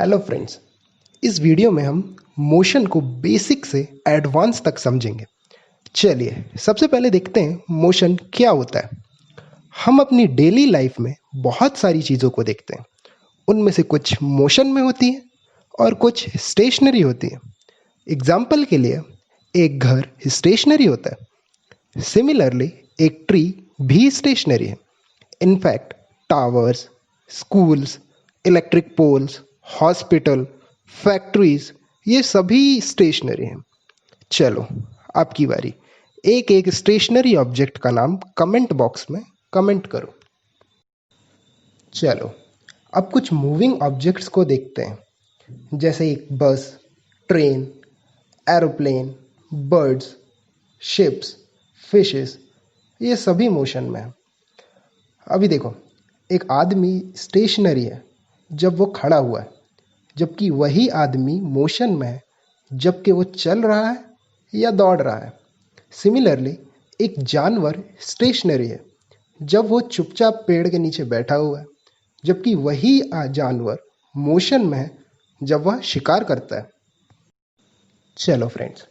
Hello friends. इस video में हम मोशन को बेसिक से एडवांस तक समझेंगे। चलिए सबसे पहले देखते हैं मोशन क्या होता है। हम अपनी डेली लाइफ में बहुत सारी चीज़ों को देखते हैं। उनमें से कुछ मोशन में होती है और कुछ स्टेशनरी होती है। एग्जाम्पल के लिए एक घर स्टेशनरी होता है। सिमिलरली एक ट्री भी स्टेशनरी है। In fact towers, schools, electric poles, hospital, factories, ये सभी स्टेशनरी हैं। चलो आपकी बारी। एक एक स्टेशनरी ऑब्जेक्ट का नाम कमेंट बॉक्स में कमेंट करो। चलो अब कुछ मूविंग ऑब्जेक्ट्स को देखते हैं, जैसे एक बस, train, aeroplane, birds, ships, fishes, ये सभी मोशन में हैं। अभी देखो, एक आदमी स्टेशनरी है जब वो खड़ा हुआ है, जबकि वही आदमी मोशन में है जबकि वो चल रहा है या दौड़ रहा है। सिमिलरली एक जानवर स्टेशनरी है जब वो चुपचाप पेड़ के नीचे बैठा हुआ है, जबकि वही जानवर मोशन में है जब वह शिकार करता है। चलो फ्रेंड्स,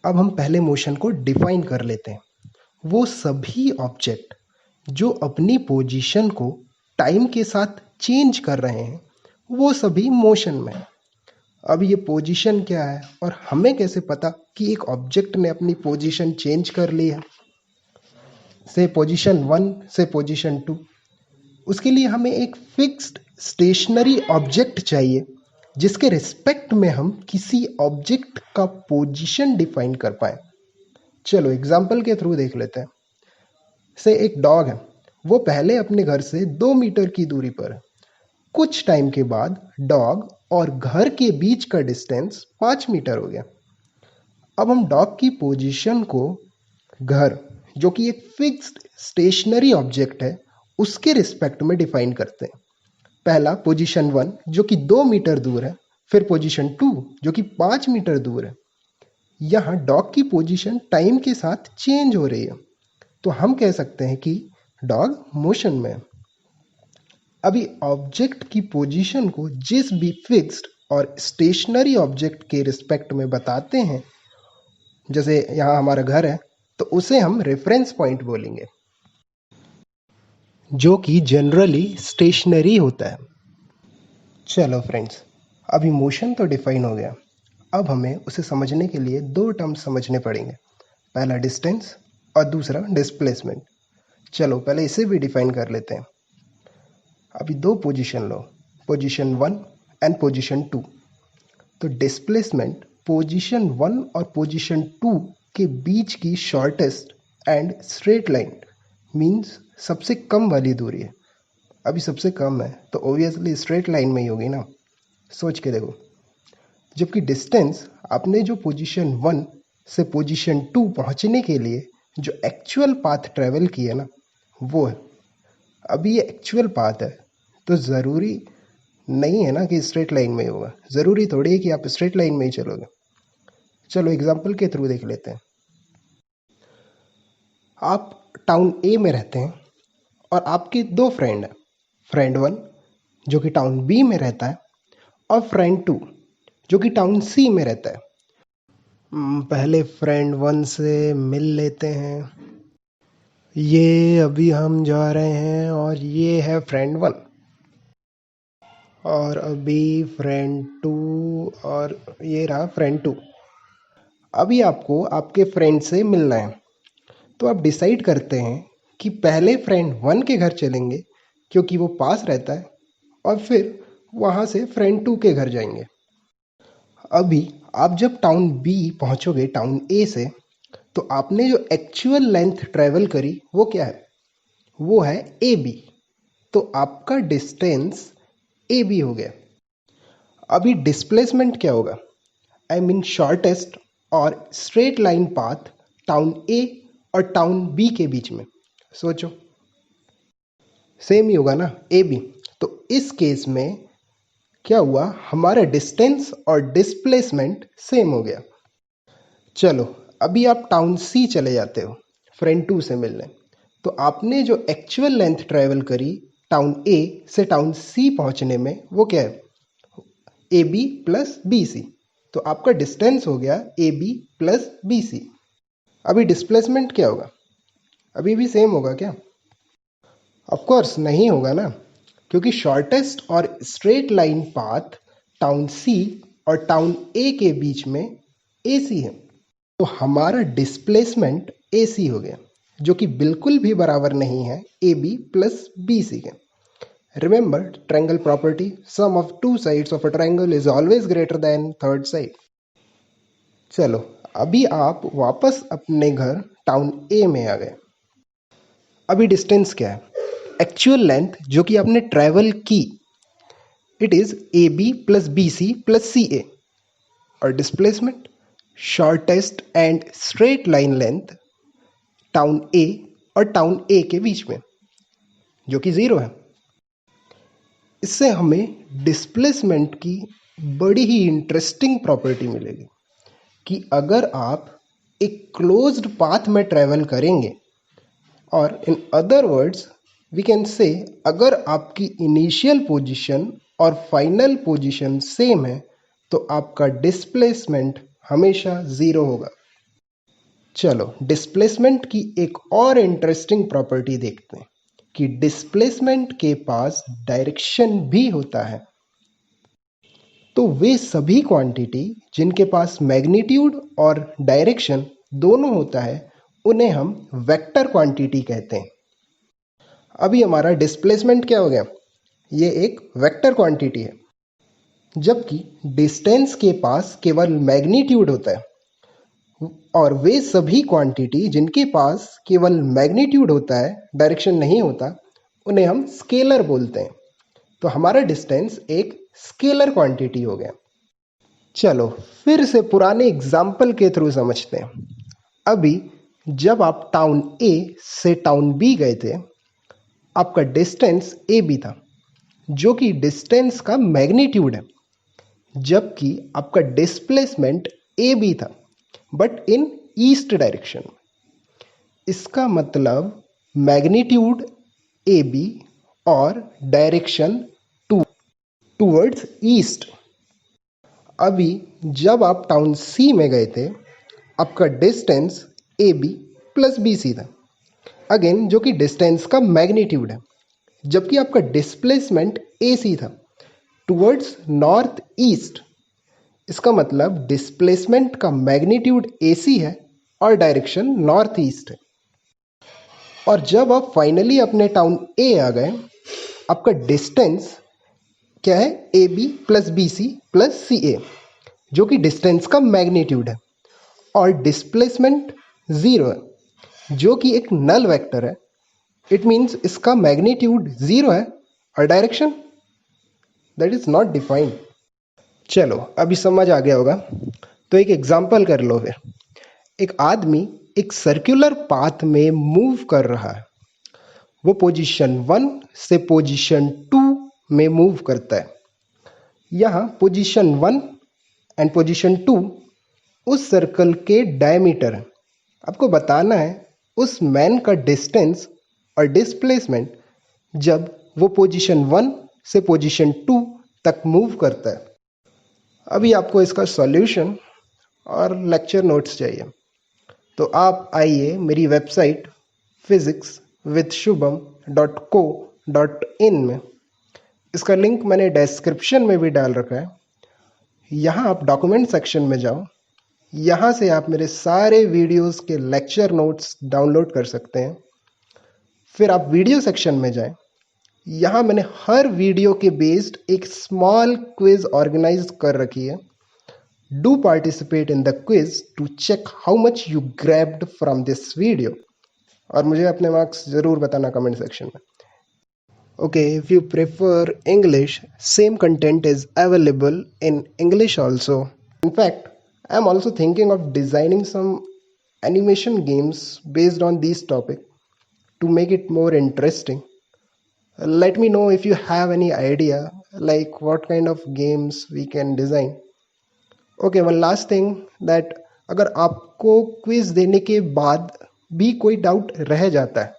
अब हम पहले मोशन को डिफाइन कर लेते हैं। वो सभी ऑब्जेक्ट जो अपनी पोजीशन को टाइम के साथ चेंज कर रहे हैं, वो सभी मोशन में है। अब ये पोजीशन क्या है और हमें कैसे पता कि एक ऑब्जेक्ट ने अपनी पोजीशन चेंज कर ली है, से पोजीशन 1 से पोजीशन 2। उसके लिए हमें एक फिक्स्ड स्टेशनरी ऑब्जेक्ट चाहिए जिसके रिस्पेक्ट में हम किसी ऑब्जेक्ट का पोजीशन डिफाइन कर पाए। चलो एग्जाम्पल के थ्रू देख लेते हैं। से एक डॉग है, वो पहले अपने घर से 2 मीटर की दूरी पर है। कुछ टाइम के बाद डॉग और घर के बीच का डिस्टेंस 5 मीटर हो गया। अब हम डॉग की पोजीशन को घर, जो कि एक फिक्स्ड स्टेशनरी ऑब्जेक्ट है, उसके रिस्पेक्ट में डिफाइन करते हैं। पहला पोजीशन 1 जो कि 2 मीटर दूर है, फिर पोजीशन 2 जो कि 5 मीटर दूर है। यहाँ डॉग की पोजीशन टाइम के साथ चेंज हो रही है, तो हम कह सकते हैं कि डॉग मोशन में है। अभी ऑब्जेक्ट की पोजीशन को जिस भी फिक्स्ड और स्टेशनरी ऑब्जेक्ट के रिस्पेक्ट में बताते हैं, जैसे यहाँ हमारा घर है, तो उसे हम रेफरेंस पॉइंट बोलेंगे, जो कि जनरली स्टेशनरी होता है। चलो फ्रेंड्स, अभी मोशन तो डिफाइन हो गया। अब हमें उसे समझने के लिए दो टर्म्स समझने पड़ेंगे। पहला डिस्टेंस और दूसरा डिस्प्लेसमेंट। चलो पहले इसे भी डिफाइन कर लेते हैं। अभी दो position low, position 1 and position 2। तो डिस्प्लेसमेंट पोजीशन 1 और पोजीशन 2 के बीच की shortest and straight line means सबसे कम वाली दूरी है। अभी सबसे कम है तो ऑब्वियसली स्ट्रेट लाइन में ही होगी ना, सोच के देखो। जबकि डिस्टेंस, आपने जो पोजीशन 1 से पोजीशन 2 पहुंचने के लिए जो एक्चुअल पाथ ट्रेवल किया ना, वो है। अभी ये एक्चुअल पाथ है तो ज़रूरी नहीं है ना कि स्ट्रेट लाइन में ही होगा। ज़रूरी थोड़ी है कि आप स्ट्रेट लाइन में ही चलोगे। चलो एग्जाम्पल के थ्रू देख लेते हैं। आप टाउन ए में रहते हैं और आपके दो फ्रेंड हैं। फ्रेंड 1 जो कि टाउन बी में रहता है और फ्रेंड 2 जो कि टाउन सी में रहता है। पहले फ्रेंड 1 से मिल लेते हैं। ये अभी हम जा रहे हैं और ये है फ्रेंड 1, और अभी फ्रेंड 2, और ये रहा फ्रेंड 2। अभी आपको आपके फ्रेंड से मिलना है, तो आप डिसाइड करते हैं कि पहले फ्रेंड 1 के घर चलेंगे क्योंकि वो पास रहता है, और फिर वहाँ से फ्रेंड 2 के घर जाएंगे। अभी आप जब टाउन बी पहुँचोगे टाउन ए से, तो आपने जो एक्चुअल लेंथ ट्रेवल करी वो क्या है? वो है ए बी। तो आपका डिस्टेंस ए बी हो गया। अभी डिस्प्लेसमेंट क्या होगा? आई मीन शॉर्टेस्ट और straight line path town A और टाउन बी के बीच में। सोचो, सेम ही होगा ना, ए बी। तो इस केस में क्या हुआ? हमारा डिस्टेंस और डिस्प्लेसमेंट सेम हो गया। चलो अभी आप टाउन सी चले जाते हो फ्रेंड 2 से मिलने। तो आपने जो एक्चुअल लेंथ ट्रेवल करी टाउन ए से टाउन सी पहुंचने में, वो क्या है? A B plus B C. तो आपका डिस्टेंस हो गया A B plus B C. अभी डिस्प्लेसमेंट क्या होगा? अभी भी सेम होगा क्या? ऑफ कोर्स नहीं होगा ना, क्योंकि शॉर्टेस्ट और स्ट्रेट लाइन पाथ टाउन सी और टाउन ए के बीच में ए सी है। तो हमारा डिस्प्लेसमेंट ए सी हो गया, जो कि बिल्कुल भी बराबर नहीं है A B plus B C के। Remember triangle property, sum of two sides of a triangle is always greater than third side. चलो अभी आप वापस अपने घर टाउन ए में आ गए। अभी डिस्टेंस क्या है? एक्चुअल लेंथ जो कि आपने ट्रैवल की, it is A B plus B C plus C A. और displacement shortest and straight line length town A और टाउन ए के बीच में, जो कि 0 है। इससे हमें डिस्प्लेसमेंट की बड़ी ही इंटरेस्टिंग प्रॉपर्टी मिलेगी कि अगर आप एक क्लोज्ड पाथ में ट्रैवल करेंगे, और in other words we can say अगर आपकी इनिशियल पोजीशन और फाइनल पोजीशन सेम है तो आपका डिस्प्लेसमेंट हमेशा 0 होगा। चलो डिस्प्लेसमेंट की एक और इंटरेस्टिंग प्रॉपर्टी देखते हैं कि डिस्प्लेसमेंट के पास डायरेक्शन भी होता है। तो वे सभी क्वांटिटी जिनके पास मैग्नीट्यूड और डायरेक्शन दोनों होता है उन्हें हम वेक्टर क्वांटिटी कहते हैं। अभी हमारा डिस्प्लेसमेंट क्या हो गया? ये एक वेक्टर क्वांटिटी है, जबकि डिस्टेंस के पास केवल मैग्नीट्यूड होता है। और वे सभी क्वांटिटी जिनके पास केवल मैग्नीट्यूड होता है, डायरेक्शन नहीं होता, उन्हें हम स्केलर बोलते हैं। तो हमारा डिस्टेंस एक स्केलर क्वांटिटी हो गया। चलो फिर से पुराने एग्जाम्पल के थ्रू समझते हैं। अभी जब आप टाउन ए से टाउन बी गए थे, आपका डिस्टेंस ए बी था, जो कि डिस्टेंस का मैग्नीट्यूड है, जबकि आपका डिस्प्लेसमेंट ए बी था, बट इन ईस्ट डायरेक्शन। इसका मतलब मैग्नीट्यूड ए बी और डायरेक्शन टूवर्ड्स ईस्ट। अभी जब आप टाउन सी में गए थे, आपका distance A B plus B C था, अगेन जो कि डिस्टेंस का मैग्नीट्यूड है, जबकि आपका डिस्प्लेसमेंट ए सी था टूवर्ड्स नॉर्थ ईस्ट। इसका मतलब डिस्प्लेसमेंट का मैग्नीट्यूड ए सी है और डायरेक्शन नॉर्थ ईस्ट है। और जब आप फाइनली अपने टाउन ए आ गए, आपका डिस्टेंस क्या है? A B plus B C plus C A, जो कि डिस्टेंस का मैग्नीट्यूड है, और डिस्प्लेसमेंट 0 है, जो कि एक नल वेक्टर है। इट मीन्स इसका मैग्नीट्यूड 0 है और direction that is not defined. चलो अभी समझ आ गया होगा, तो एक एग्जाम्पल कर लो फिर। एक आदमी एक सर्कुलर पाथ में मूव कर रहा है। वो पोजीशन 1 से पोजीशन 2 में मूव करता है। यहाँ पोजीशन 1 एंड पोजीशन 2 उस सर्कल के डायमीटर है। आपको बताना है उस मैन का डिस्टेंस और डिस्प्लेसमेंट जब वो पोजीशन 1 से पोजीशन 2 तक मूव करता है। अभी आपको इसका सॉल्यूशन और लेक्चर नोट्स चाहिए, तो आप आइए मेरी वेबसाइट physicswithshubham.co.in में। इसका लिंक मैंने डिस्क्रिप्शन में भी डाल रखा है। यहाँ आप डॉक्यूमेंट सेक्शन में जाओ, यहाँ से आप मेरे सारे वीडियोस के लेक्चर नोट्स डाउनलोड कर सकते हैं। फिर आप वीडियो सेक्शन में जाएं, यहाँ मैंने हर वीडियो के बेस्ड एक स्मॉल क्विज ऑर्गेनाइज कर रखी है। Do participate in the quiz to check how much you grabbed from this video, और मुझे अपने मार्क्स ज़रूर बताना कमेंट सेक्शन में। Okay, if you prefer English, same content is available in English also. In fact, I'm also thinking of designing some animation games based on this topic to make it more interesting. Let me know if you have any idea, like what kind of games we can design. Okay, one last thing that अगर आपको quiz देने के बाद भी कोई doubt रह जाता है,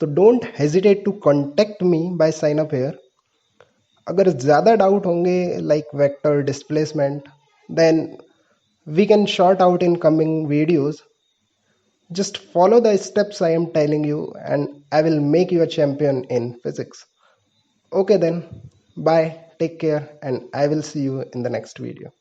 तो don't hesitate to contact me by sign up here. अगर ज़्यादा डाउट होंगे like vector displacement, then we can sort out in coming videos. Just follow the steps I am telling you and I will make you a champion in physics. Okay then, bye, take care, and I will see you in the next video.